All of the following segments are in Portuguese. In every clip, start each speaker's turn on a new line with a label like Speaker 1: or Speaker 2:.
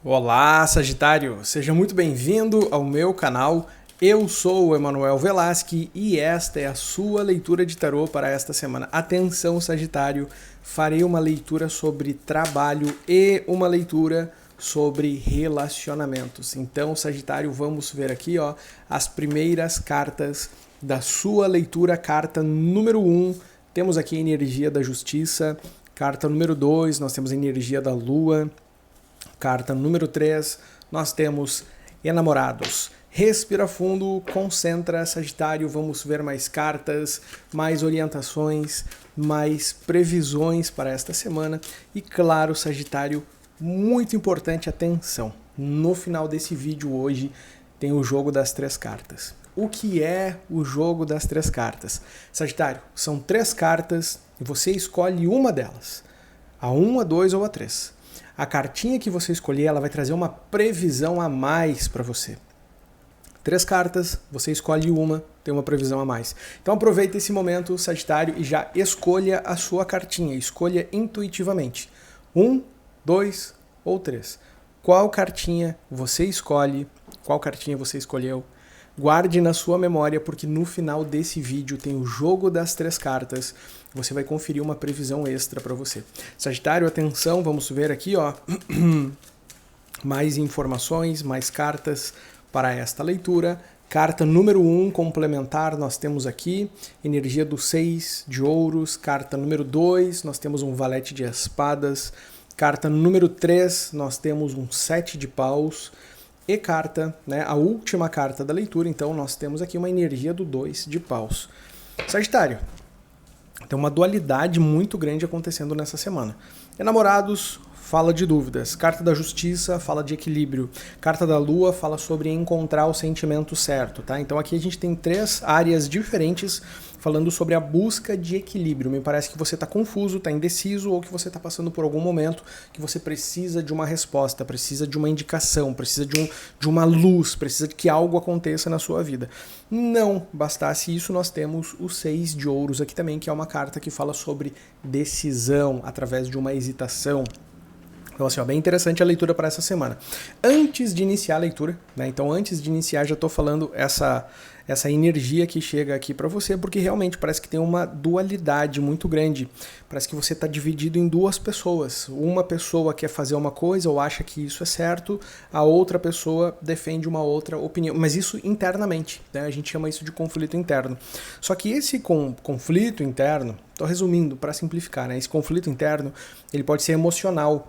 Speaker 1: Olá, Sagitário! Seja muito bem-vindo ao meu canal. Eu sou o Emanuel Velasque e esta é a sua leitura de tarô para esta semana. Atenção, Sagitário! Farei uma leitura sobre trabalho e uma leitura sobre relacionamentos. Então, Sagitário, vamos ver aqui, ó, as primeiras cartas da sua leitura. Carta número 1, temos aqui a energia da justiça. Carta número 2, nós temos a energia da lua. Carta número 3, nós temos enamorados. Respira fundo, concentra, Sagitário, vamos ver mais cartas, mais orientações, mais previsões para esta semana. E claro, Sagitário, muito importante, atenção, no final desse vídeo hoje tem o jogo das 3 cartas. O que é o jogo das 3 cartas? Sagitário, são 3 cartas e você escolhe uma delas, a 1, a 2 ou a 3. A cartinha que você escolher, ela vai trazer uma previsão a mais para você. 3 cartas, você escolhe uma, tem uma previsão a mais. Então aproveita esse momento, Sagitário, e já escolha a sua cartinha. Escolha intuitivamente. 1, 2 ou 3. Qual cartinha você escolhe? Qual cartinha você escolheu? Guarde na sua memória, porque no final desse vídeo tem o jogo das 3 cartas. Você vai conferir uma previsão extra para você. Sagitário, atenção, vamos ver aqui, ó. Mais informações, mais cartas para esta leitura. Carta número 1, complementar, nós temos aqui energia do 6 de ouros. Carta número 2, nós temos um valete de espadas. Carta número 3, nós temos um 7 de paus. E carta, né, a última carta da leitura, então nós temos aqui uma energia do 2 de paus. Sagitário, tem uma dualidade muito grande acontecendo nessa semana. Enamorados, fala de dúvidas. Carta da justiça, fala de equilíbrio. Carta da lua, fala sobre encontrar o sentimento certo, tá? Então aqui a gente tem 3 áreas diferentes falando sobre a busca de equilíbrio. Me parece que você está confuso, está indeciso, ou que você está passando por algum momento que você precisa de uma resposta, precisa de uma indicação, precisa de uma luz, precisa de que algo aconteça na sua vida. Não bastasse isso, nós temos o 6 de ouros aqui também, que é uma carta que fala sobre decisão através de uma hesitação. Então, assim, ó, bem interessante a leitura para essa semana. Antes de iniciar a leitura, né? Então, antes de iniciar, já estou falando essa energia que chega aqui para você, porque realmente parece que tem uma dualidade muito grande. Parece que você está dividido em 2 pessoas. Uma pessoa quer fazer uma coisa ou acha que isso é certo, a outra pessoa defende uma outra opinião. Mas isso internamente, né? A gente chama isso de conflito interno. Só que esse conflito interno, estou resumindo para simplificar, né? Esse conflito interno, ele pode ser emocional.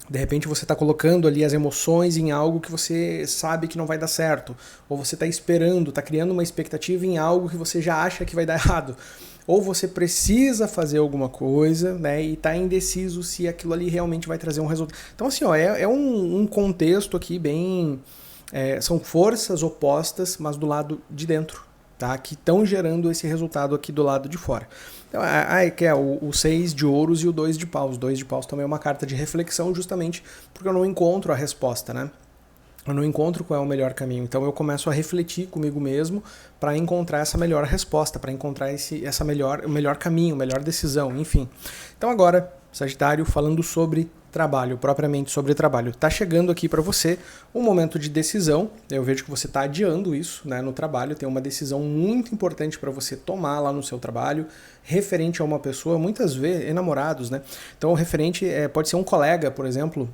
Speaker 1: De repente você está colocando ali as emoções em algo que você sabe que não vai dar certo. Ou você está esperando, está criando uma expectativa em algo que você já acha que vai dar errado. Ou você precisa fazer alguma coisa, né, e está indeciso se aquilo ali realmente vai trazer um resultado. Então assim, ó, é um contexto aqui bem... são forças opostas, mas do lado de dentro, tá, que estão gerando esse resultado aqui do lado de fora. Então, que é o 6 de ouros e o 2 de paus. O 2 de paus também é uma carta de reflexão, justamente porque eu não encontro a resposta, né? Eu não encontro qual é o melhor caminho. Então eu começo a refletir comigo mesmo para encontrar essa melhor resposta, para encontrar o melhor caminho, melhor decisão, enfim. Então agora, Sagitário, falando sobre trabalho, propriamente sobre trabalho. Tá chegando aqui para você um momento de decisão. Eu vejo que você está adiando isso, né, no trabalho. Tem uma decisão muito importante para você tomar lá no seu trabalho, referente a uma pessoa, muitas vezes enamorados, né? Então, referente pode ser um colega, por exemplo,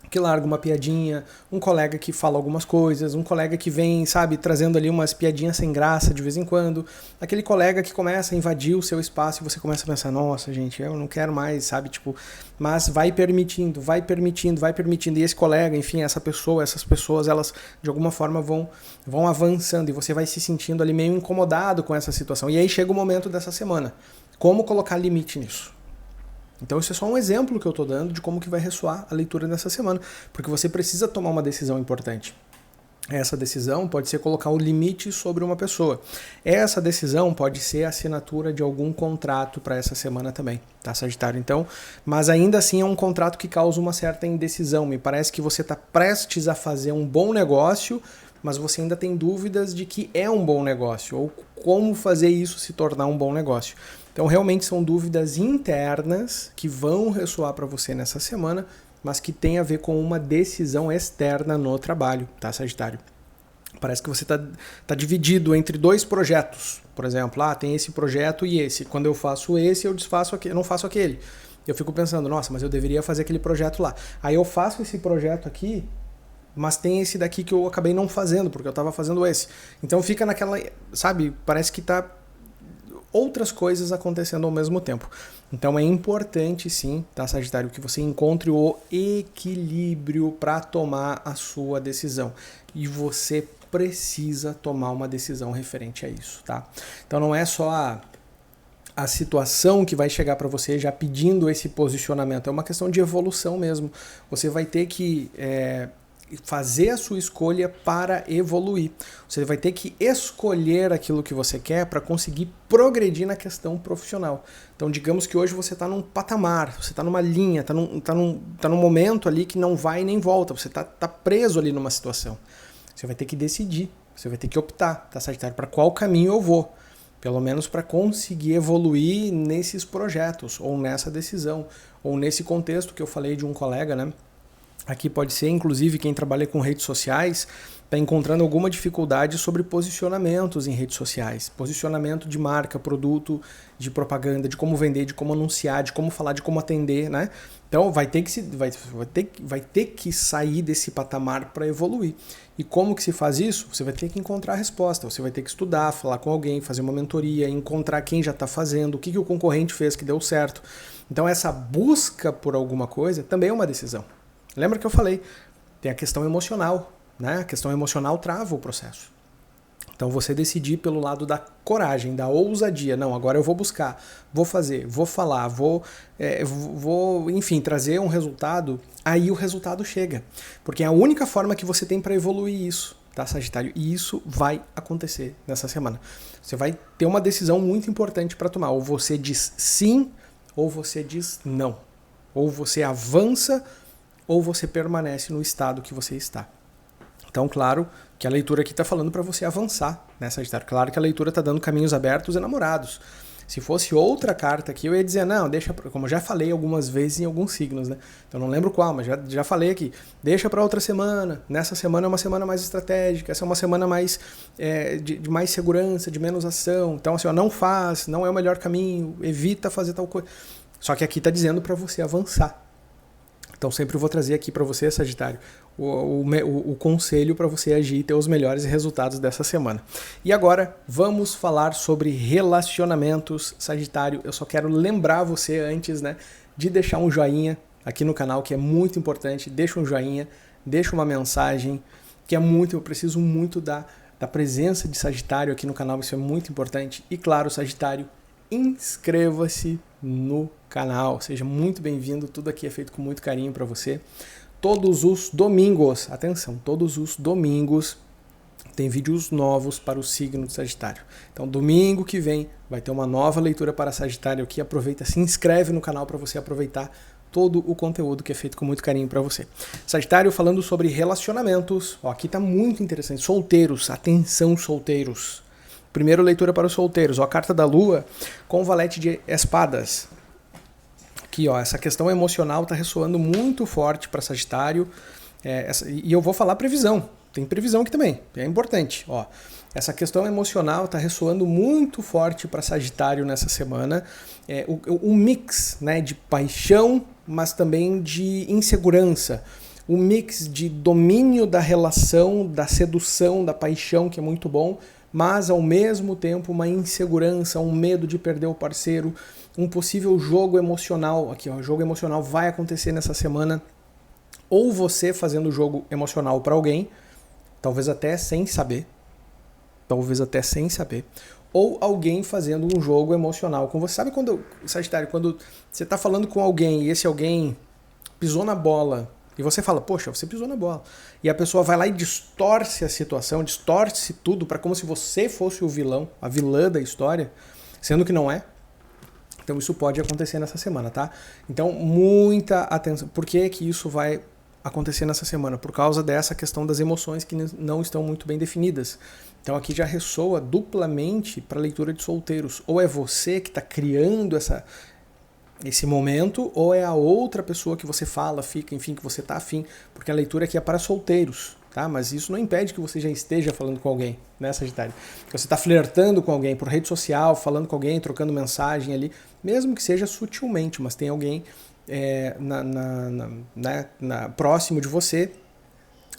Speaker 1: que larga uma piadinha, um colega que fala algumas coisas, um colega que vem, sabe, trazendo ali umas piadinhas sem graça de vez em quando, aquele colega que começa a invadir o seu espaço e você começa a pensar, nossa, gente, eu não quero mais, sabe, tipo, mas vai permitindo, e esse colega, enfim, essa pessoa, essas pessoas, elas de alguma forma vão avançando e você vai se sentindo ali meio incomodado com essa situação. E aí chega o momento dessa semana, como colocar limite nisso? Então isso é só um exemplo que eu estou dando de como que vai ressoar a leitura dessa semana, porque você precisa tomar uma decisão importante. Essa decisão pode ser colocar um limite sobre uma pessoa. Essa decisão pode ser a assinatura de algum contrato para essa semana também, tá, Sagitário? Então, mas ainda assim é um contrato que causa uma certa indecisão. Me parece que você está prestes a fazer um bom negócio, mas você ainda tem dúvidas de que é um bom negócio, ou como fazer isso se tornar um bom negócio. Então, realmente são dúvidas internas que vão ressoar para você nessa semana, mas que tem a ver com uma decisão externa no trabalho, tá, Sagitário? Parece que você tá dividido entre dois projetos. Por exemplo, tem esse projeto e esse. Quando eu faço esse, eu desfaço aquele, eu não faço aquele. Eu fico pensando, nossa, mas eu deveria fazer aquele projeto lá. Aí eu faço esse projeto aqui, mas tem esse daqui que eu acabei não fazendo, porque eu estava fazendo esse. Então fica naquela, sabe, parece que tá outras coisas acontecendo ao mesmo tempo. Então é importante sim, tá, Sagitário, que você encontre o equilíbrio para tomar a sua decisão. E você precisa tomar uma decisão referente a isso, tá? Então não é só a situação que vai chegar para você já pedindo esse posicionamento, é uma questão de evolução mesmo. Você vai ter que fazer a sua escolha para evoluir. Você vai ter que escolher aquilo que você quer para conseguir progredir na questão profissional. Então, digamos que hoje você está num patamar, você está numa linha, está num momento ali que não vai nem volta, você está preso ali numa situação. Você vai ter que decidir, você vai ter que optar, tá, Sagitário, para qual caminho eu vou. Pelo menos para conseguir evoluir nesses projetos, ou nessa decisão, ou nesse contexto que eu falei de um colega, né? Aqui pode ser, inclusive, quem trabalha com redes sociais está encontrando alguma dificuldade sobre posicionamentos em redes sociais. Posicionamento de marca, produto, de propaganda, de como vender, de como anunciar, de como falar, de como atender, né? Então vai ter que sair desse patamar para evoluir. E como que se faz isso? Você vai ter que encontrar a resposta, você vai ter que estudar, falar com alguém, fazer uma mentoria, encontrar quem já está fazendo, o que o concorrente fez que deu certo. Então essa busca por alguma coisa também é uma decisão. Lembra que eu falei, tem a questão emocional, né? A questão emocional trava o processo. Então você decidir pelo lado da coragem, da ousadia. Não, agora eu vou buscar, vou fazer, vou falar, vou enfim, trazer um resultado, aí o resultado chega. Porque é a única forma que você tem para evoluir isso, tá, Sagitário? E isso vai acontecer nessa semana. Você vai ter uma decisão muito importante para tomar. Ou você diz sim, ou você diz não. Ou você avança, ou você permanece no estado que você está. Então, claro que a leitura aqui está falando para você avançar, né, Sagitário? Claro que a leitura está dando caminhos abertos e namorados. Se fosse outra carta aqui, eu ia dizer, não, deixa, como eu já falei algumas vezes em alguns signos, né? Então não lembro qual, mas já falei aqui. Deixa para outra semana. Nessa semana é uma semana mais estratégica, essa é uma semana mais de mais segurança, de menos ação. Então, assim, não faz, não é o melhor caminho, evita fazer tal coisa. Só que aqui está dizendo para você avançar. Então sempre vou trazer aqui para você, Sagitário, o conselho para você agir e ter os melhores resultados dessa semana. E agora vamos falar sobre relacionamentos, Sagitário. Eu só quero lembrar você antes, né, de deixar um joinha aqui no canal, que é muito importante. Deixa um joinha, deixa uma mensagem, que é muito, eu preciso muito da presença de Sagitário aqui no canal, isso é muito importante. E claro, Sagitário, inscreva-se no canal, seja muito bem-vindo, tudo aqui é feito com muito carinho para você. Todos os domingos, atenção, todos os domingos tem vídeos novos para o signo de Sagitário. Então domingo que vem vai ter uma nova leitura para Sagitário aqui, aproveita, se inscreve no canal para você aproveitar todo o conteúdo que é feito com muito carinho para você. Sagitário, falando sobre relacionamentos, aqui tá muito interessante, solteiros, atenção solteiros. Primeiro leitura para os solteiros, a carta da Lua com o valete de espadas. Aqui, essa questão emocional está ressoando muito forte para Sagitário. E eu vou falar previsão. Tem previsão aqui também, é importante. Essa questão emocional está ressoando muito forte para Sagitário nessa semana. Um mix, né, de paixão, mas também de insegurança. Um mix de domínio da relação, da sedução, da paixão, que é muito bom, mas ao mesmo tempo uma insegurança, um medo de perder o parceiro, um possível jogo emocional. Aqui, o jogo emocional vai acontecer nessa semana, ou você fazendo jogo emocional para alguém, talvez até sem saber, ou alguém fazendo um jogo emocional com você. Sabe quando, Sagitário, quando você está falando com alguém e esse alguém pisou na bola, e você fala, poxa, você pisou na bola. E a pessoa vai lá e distorce a situação, distorce tudo para como se você fosse o vilão, a vilã da história, sendo que não é. Então isso pode acontecer nessa semana, tá? Então muita atenção. Por que que isso vai acontecer nessa semana? Por causa dessa questão das emoções que não estão muito bem definidas. Então aqui já ressoa duplamente para a leitura de solteiros. Ou é você que está criando esse momento, ou é a outra pessoa que você fala, fica, enfim, que você tá afim, porque a leitura aqui é para solteiros, tá? Mas isso não impede que você já esteja falando com alguém, né, Sagitário? Que você está flertando com alguém por rede social, falando com alguém, trocando mensagem ali, mesmo que seja sutilmente, mas tem alguém próximo de você,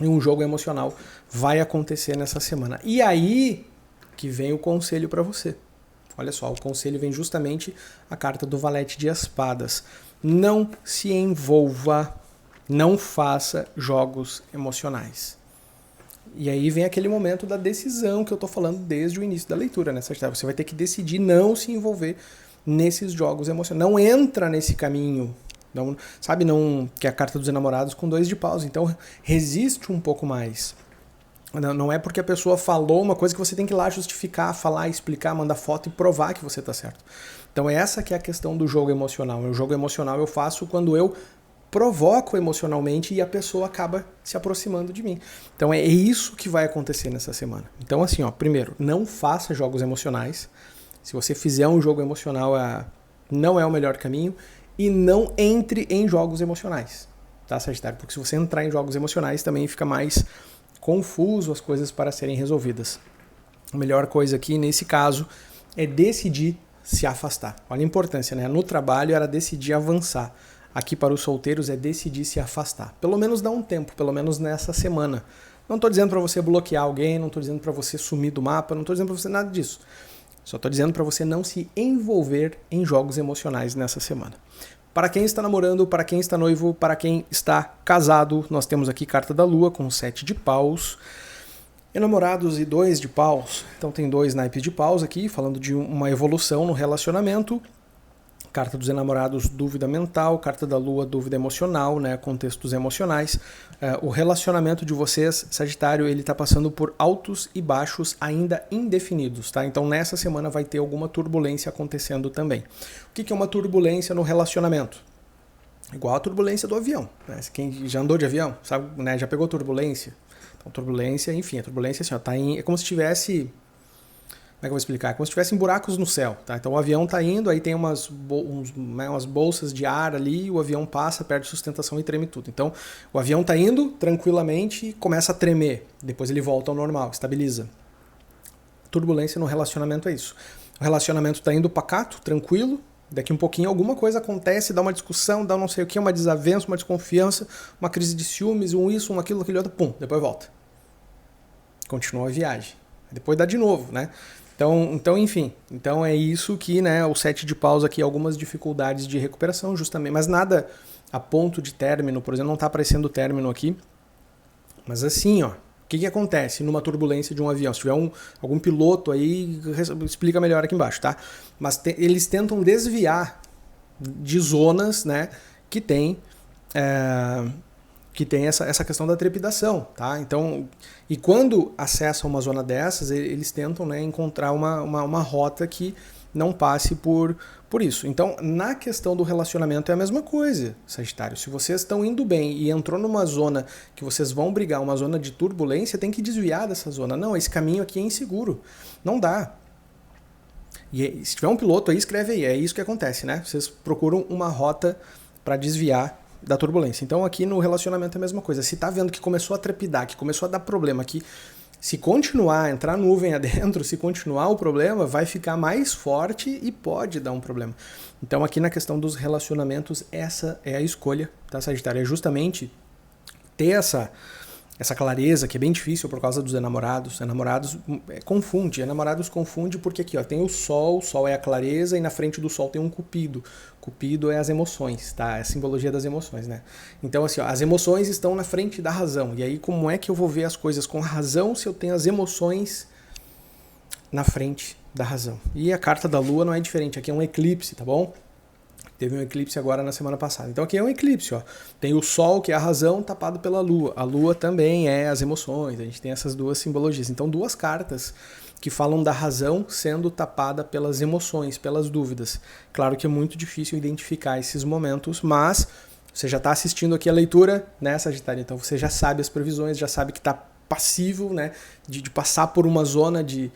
Speaker 1: e um jogo emocional vai acontecer nessa semana. E aí que vem o conselho para você. Olha só, o conselho vem justamente a carta do Valete de Espadas. Não se envolva, não faça jogos emocionais. E aí vem aquele momento da decisão que eu tô falando desde o início da leitura, né, Sagitário? Você vai ter que decidir não se envolver nesses jogos emocionais. Não entra nesse caminho. Não, sabe, não, que é a carta dos enamorados com 2 de paus. Então resiste um pouco mais. Não é porque a pessoa falou uma coisa que você tem que ir lá justificar, falar, explicar, mandar foto e provar que você está certo. Então essa que é a questão do jogo emocional. O jogo emocional eu faço quando eu provoco emocionalmente e a pessoa acaba se aproximando de mim. Então é isso que vai acontecer nessa semana. Então assim, ó, primeiro, não faça jogos emocionais. Se você fizer um jogo emocional, não é o melhor caminho. E não entre em jogos emocionais, tá, Sagitário? Porque se você entrar em jogos emocionais também fica mais confuso as coisas para serem resolvidas. A melhor coisa aqui, nesse caso, é decidir se afastar. Olha a importância, né? No trabalho era decidir avançar. Aqui para os solteiros é decidir se afastar. Pelo menos dá um tempo, pelo menos nessa semana. Não estou dizendo para você bloquear alguém, não estou dizendo para você sumir do mapa, não estou dizendo para você nada disso. Só estou dizendo para você não se envolver em jogos emocionais nessa semana. Para quem está namorando, para quem está noivo, para quem está casado, nós temos aqui carta da Lua com 7 de paus, enamorados e 2 de paus. Então tem 2 naipes de paus aqui, falando de uma evolução no relacionamento. Carta dos enamorados, dúvida mental. Carta da Lua, dúvida emocional, né? Contextos emocionais. O relacionamento de vocês, Sagitário, ele está passando por altos e baixos ainda indefinidos, tá? Então nessa semana vai ter alguma turbulência acontecendo também. O que é uma turbulência no relacionamento? Igual a turbulência do avião, né? Quem já andou de avião, sabe, né? Já pegou turbulência? Então turbulência, enfim, a turbulência assim, ó, é como se tivesse... Como é que eu vou explicar? É como se tivessem buracos no céu, tá? Então o avião tá indo, aí tem umas bolsas de ar ali, o avião passa, perde sustentação e treme tudo. Então o avião tá indo tranquilamente e começa a tremer. Depois ele volta ao normal, estabiliza. Turbulência no relacionamento é isso. O relacionamento tá indo pacato, tranquilo, daqui um pouquinho alguma coisa acontece, dá uma discussão, dá não sei o que, uma desavença, uma desconfiança, uma crise de ciúmes, um isso, um aquilo, aquele outro, pum, depois volta. Continua a viagem. Depois dá de novo, né? Então, enfim, então é isso que, né, o 7 de paus aqui, algumas dificuldades de recuperação, justamente, mas nada a ponto de término, por exemplo, não está aparecendo término aqui, mas assim, ó, o que acontece numa turbulência de um avião? Se tiver algum piloto aí, explica melhor aqui embaixo, tá? Mas eles tentam desviar de zonas, né, que tem essa questão da trepidação, tá? Então, e quando acessam uma zona dessas, eles tentam, né, encontrar uma rota que não passe por isso. Então, na questão do relacionamento é a mesma coisa, Sagitário. Se vocês estão indo bem e entrou numa zona que vocês vão brigar, uma zona de turbulência, tem que desviar dessa zona. Não, esse caminho aqui é inseguro. Não dá. E se tiver um piloto aí, escreve aí. É isso que acontece, né? Vocês procuram uma rota para desviar da turbulência. Então aqui no relacionamento é a mesma coisa. Se tá vendo que começou a trepidar, que começou a dar problema, que se continuar, entrar nuvem adentro, se continuar o problema, vai ficar mais forte e pode dar um problema. Então aqui na questão dos relacionamentos, essa é a escolha, tá, Sagitário? É justamente ter essa clareza, que é bem difícil por causa dos enamorados. Enamorados confunde porque aqui, ó, tem o sol é a clareza e na frente do sol tem um cupido. Cupido é as emoções, tá? É a simbologia das emoções, né? Então, assim, ó, as emoções estão na frente da razão. E aí, como é que eu vou ver as coisas com razão se eu tenho as emoções na frente da razão? E a carta da Lua não é diferente. Aqui é um eclipse, tá bom? Teve um eclipse agora na semana passada. Então aqui é um eclipse, ó. Tem o Sol, que é a razão, tapado pela Lua. A Lua também é as emoções. A gente tem essas duas simbologias. Então 2 cartas que falam da razão sendo tapada pelas emoções, pelas dúvidas. Claro que é muito difícil identificar esses momentos, mas você já está assistindo aqui a leitura, né, Sagitário? Então você já sabe as previsões, já sabe que está passivo, né, de passar por uma zona de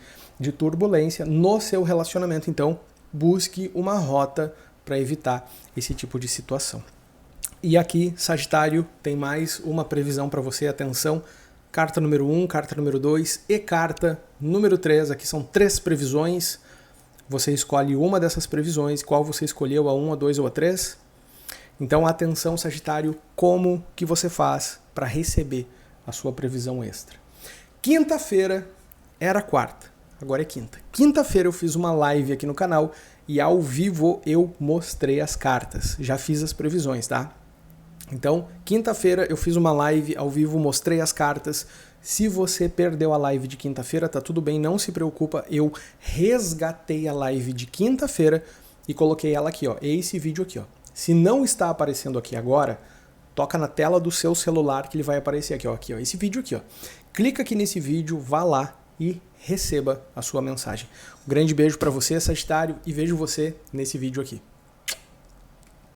Speaker 1: turbulência no seu relacionamento. Então busque uma rota para evitar esse tipo de situação. E aqui, Sagitário, tem mais uma previsão para você, atenção, carta número 1, carta número 2 e carta número 3, aqui são 3 previsões, você escolhe uma dessas previsões, qual você escolheu, a 1, a 2 ou a 3. Então, atenção, Sagitário, como que você faz para receber a sua previsão extra. Quinta-feira era quarta, agora é quinta. Quinta-feira eu fiz uma live aqui no canal e ao vivo eu mostrei as cartas. Já fiz as previsões, tá? Então, quinta-feira eu fiz uma live ao vivo, mostrei as cartas. Se você perdeu a live de quinta-feira, tá tudo bem, não se preocupa. Eu resgatei a live de quinta-feira e coloquei ela aqui, ó. Esse vídeo aqui, ó. Se não está aparecendo aqui agora, toca na tela do seu celular que ele vai aparecer aqui, ó. Aqui, ó. Esse vídeo aqui, ó. Clica aqui nesse vídeo, vá lá e receba a sua mensagem. Um grande beijo para você, Sagitário, e vejo você nesse vídeo aqui.